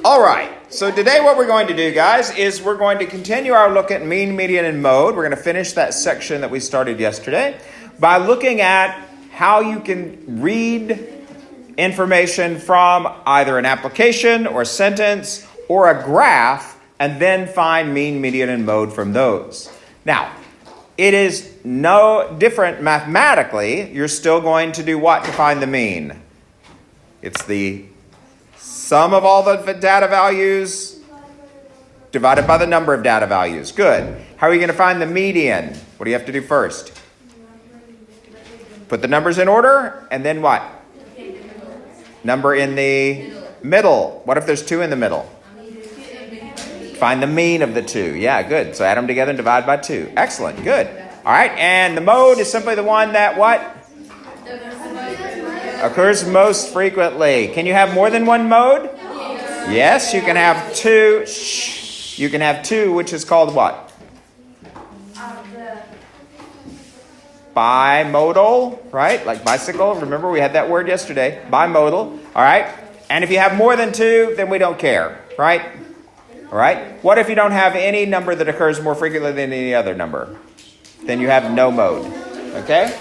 All right, so today what we're going to do, guys, is we're going to continue our look at mean, median, and mode. We're going to finish that section that we started yesterday by looking at how you can read information from either an application or a sentence or a graph and then find mean, median, and mode from those. Now, it is no different mathematically. You're still going to do what to find the mean? It's the sum of all the data values divided by the number of data values. Good. How are you going to find the median? What do you have to do first? Put the numbers in order, and then what? Number in the middle. What if there's 2 in the middle? Find the mean of the 2. Yeah, good. So add them together and divide by 2. Excellent. Good. All right. And the mode is simply the one that what? Occurs most frequently. Can you have more than one mode? Yes, you can have 2. You can have 2, which is called what? Bimodal, right? Like bicycle. Remember, we had that word yesterday. Bimodal. All right. And if you have more than 2, then we don't care, right? All right. What if you don't have any number that occurs more frequently than any other number? Then you have no mode. Okay?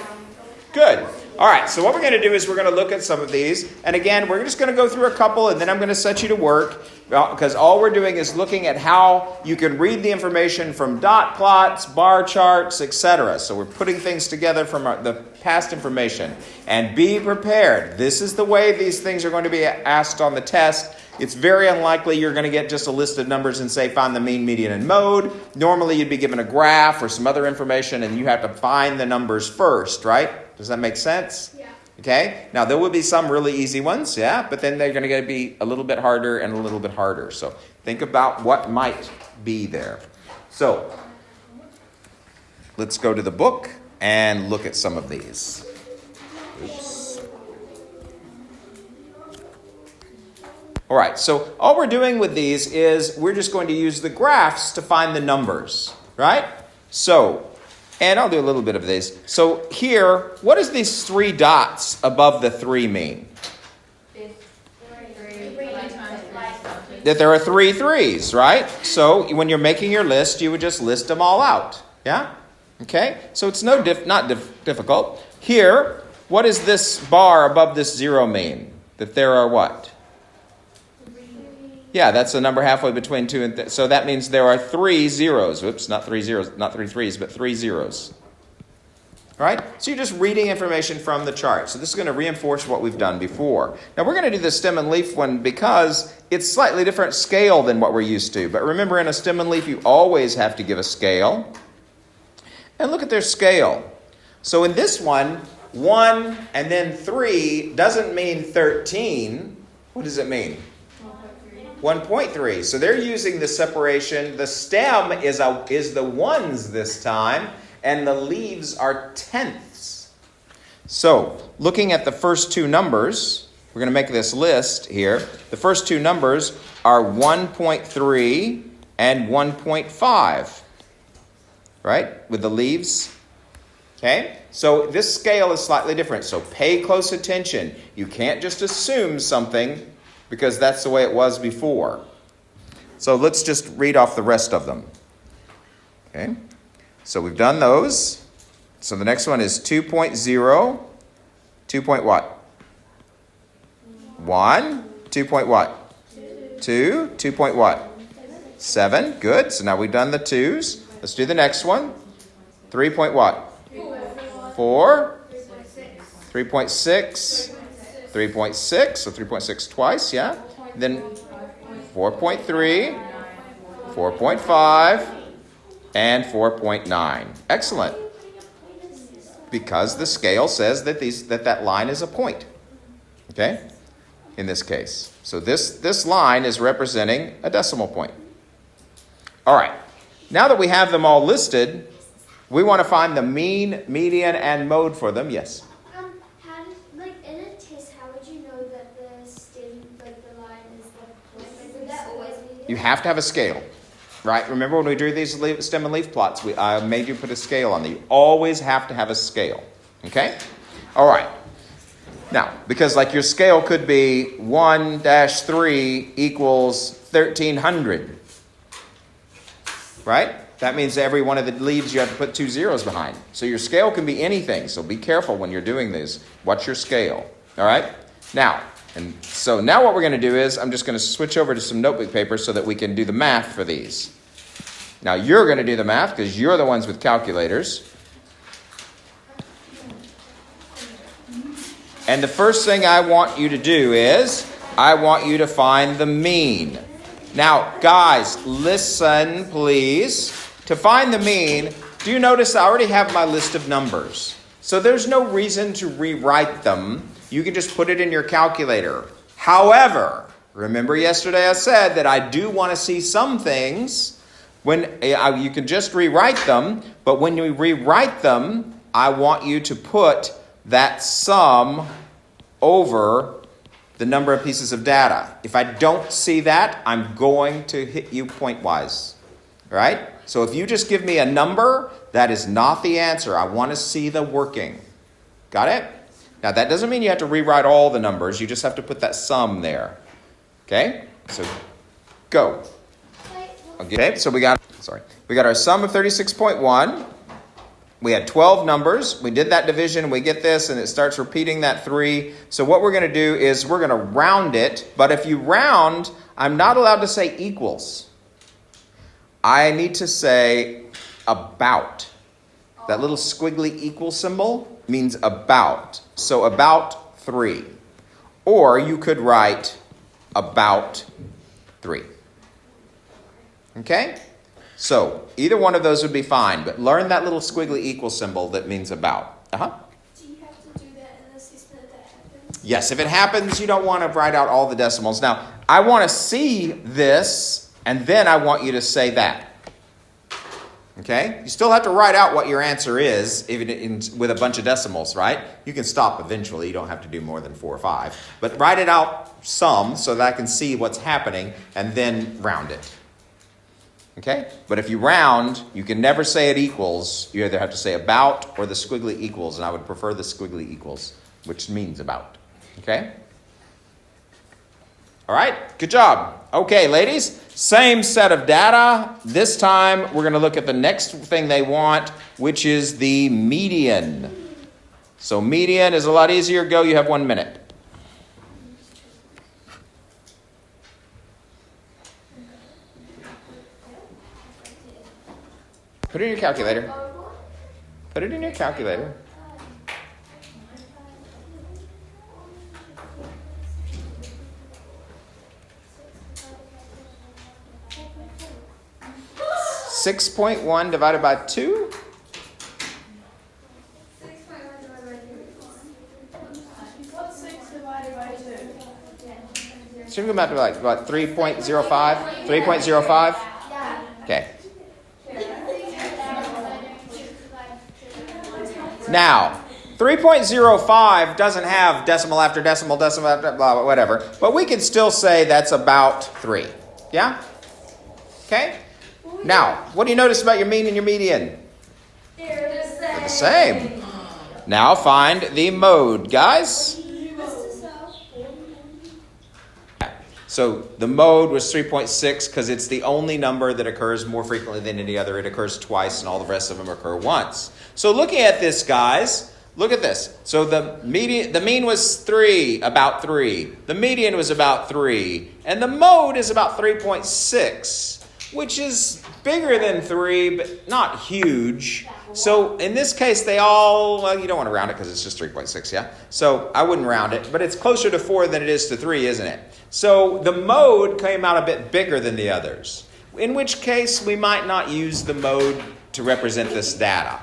Good. All right, so what we're going to do is we're going to look at some of these. And again, we're just going to go through a couple, and then I'm going to set you to work, because all we're doing is looking at how you can read the information from dot plots, bar charts, etc. So we're putting things together from the past information. And be prepared. This is the way these things are going to be asked on the test. It's very unlikely you're going to get just a list of numbers and say, find the mean, median, and mode. Normally, you'd be given a graph or some other information, and you have to find the numbers first, right? Does that make sense? Yeah. Okay. Now, there will be some really easy ones, yeah, but then they're going to be a little bit harder and a little bit harder. So think about what might be there. So let's go to the book and look at some of these. Oops. All right, so all we're doing with these is we're just going to use the graphs to find the numbers, right? So, and I'll do a little bit of this. So here, what does these 3 dots above the 3 mean? That there are 3 3s, right? So when you're making your list, you would just list them all out, yeah? Okay, so it's not difficult. Here, what does this bar above this 0 mean? That there are what? Yeah, that's the number halfway between 2 and so that means there are 3 zeros. Oops, not 3 zeros, not 3 3s, but 3 zeros. All right? So you're just reading information from the chart. So this is going to reinforce what we've done before. Now we're going to do the stem and leaf one because it's slightly different scale than what we're used to. But remember, in a stem and leaf, you always have to give a scale. And look at their scale. So in this one, 1 and then 3 doesn't mean 13. What does it mean? 1.3. So they're using the separation. The stem is the ones this time, and the leaves are tenths. So looking at the first 2 numbers, we're going to make this list here. The first 2 numbers are 1.3 and 1.5, right? With the leaves. Okay? So this scale is slightly different. So pay close attention. You can't just assume something, because that's the way it was before. So let's just read off the rest of them. Okay? So we've done those. So the next one is 2.0. 2 point what? 1. 2 point what? 2. 2 point what? 7. Good. So now we've done the 2s. Let's do the next one. 3 point what? 4. 3.6. 3.6, so 3.6 twice, yeah? Then 4.3, 4.5, and 4.9. Excellent. Because the scale says that that line is a point. Okay? In this case. So this line is representing a decimal point. All right. Now that we have them all listed, we want to find the mean, median, and mode for them. Yes? You have to have a scale, right? Remember when we drew these stem and leaf plots, I made you put a scale on them. You always have to have a scale, okay? All right. Now, because like your scale could be 1-3 equals 1,300. Right? That means every one of the leaves you have to put 2 zeros behind. So your scale can be anything. So be careful when you're doing this. What's your scale? All right? Now, what we're going to do is I'm just going to switch over to some notebook paper so that we can do the math for these. Now, you're going to do the math because you're the ones with calculators. And the first thing I want you to do is I want you to find the mean. Now, guys, listen, please. To find the mean, do you notice I already have my list of numbers? So there's no reason to rewrite them. You can just put it in your calculator. However, remember yesterday I said that I do want to see some things when you can just rewrite them. But when you rewrite them, I want you to put that sum over the number of pieces of data. If I don't see that, I'm going to hit you point-wise. All right? So if you just give me a number, that is not the answer. I want to see the working. Got it? Now, that doesn't mean you have to rewrite all the numbers. You just have to put that sum there. Okay? So, go. Okay, so we got our sum of 36.1. We had 12 numbers. We did that division. We get this, and it starts repeating that 3. So what we're going to do is we're going to round it. But if you round, I'm not allowed to say equals. I need to say about. That little squiggly equal symbol means about. So about 3. Or you could write about 3. Okay? So, either one of those would be fine, but learn that little squiggly equal symbol that means about. Do you have to do that unless that happens? Yes, if it happens, you don't want to write out all the decimals. Now, I want to see this, and then I want you to say that. Okay? You still have to write out what your answer is even with a bunch of decimals, right? You can stop eventually. You don't have to do more than 4 or 5. But write it out some so that I can see what's happening, and then round it. Okay? But if you round, you can never say it equals. You either have to say about or the squiggly equals, and I would prefer the squiggly equals, which means about. Okay? All right? Good job. Okay, ladies, same set of data. This time, we're going to look at the next thing they want, which is the median. So median is a lot easier. Go, you have 1 minute. Put it in your calculator. Put it in your calculator. $6.1 divided by 2. 6.1 divided by 2. What's 6 divided by 2? Should we go back to like what 3.05? 3.05? Yeah. Okay. Now, 3.05 doesn't have decimal after decimal, decimal after blah, whatever. But we can still say that's about 3. Yeah? Okay? Now, what do you notice about your mean and your median? They're The same. Now find the mode, guys. So the mode was 3.6 because it's the only number that occurs more frequently than any other. It occurs twice and all the rest of them occur once. So looking at this, guys, look at this. So the mean was 3, about 3. The median was about 3. And the mode is about 3.6, which is bigger than 3, but not huge. So in this case, they all, well, you don't want to round it because it's just 3.6, yeah? So I wouldn't round it, but it's closer to 4 than it is to 3, isn't it? So the mode came out a bit bigger than the others, in which case we might not use the mode to represent this data.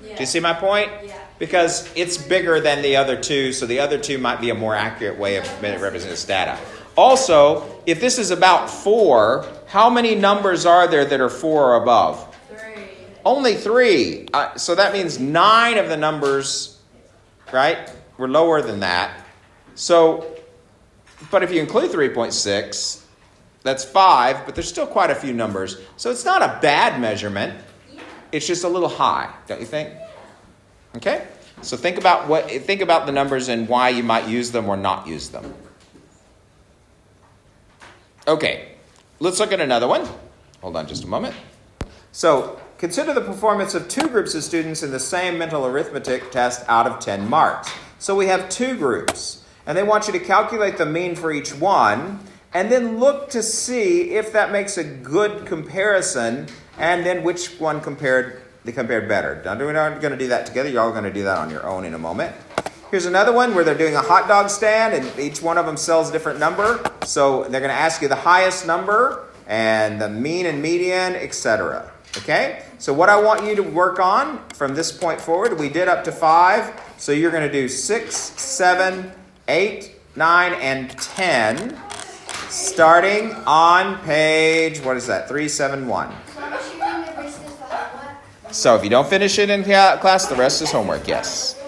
Yeah. Do you see my point? Yeah. Because it's bigger than the other two, so the other two might be a more accurate way of representing this data. Also, if this is about 4, how many numbers are there that are 4 or above? 3. Only 3. So that means 9 of the numbers, right, were lower than that. So, but if you include 3.6, that's 5, but there's still quite a few numbers. So it's not a bad measurement. It's just a little high, don't you think? Okay? So think about the numbers and why you might use them or not use them. Okay, let's look at another one. Hold on just a moment. So consider the performance of two groups of students in the same mental arithmetic test out of 10 marks. So we have two groups, and they want you to calculate the mean for each one, and then look to see if that makes a good comparison, and then which one they compared better. Now, we're not going to do that together. You're all going to do that on your own in a moment. Here's another one where they're doing a hot dog stand, and each one of them sells a different number. So they're going to ask you the highest number, and the mean and median, etc. Okay? So what I want you to work on from this point forward, we did up to 5. So you're going to do 6, 7, 8, 9, and 10. Starting on page, 371. So if you don't finish it in class, the rest is homework, yes.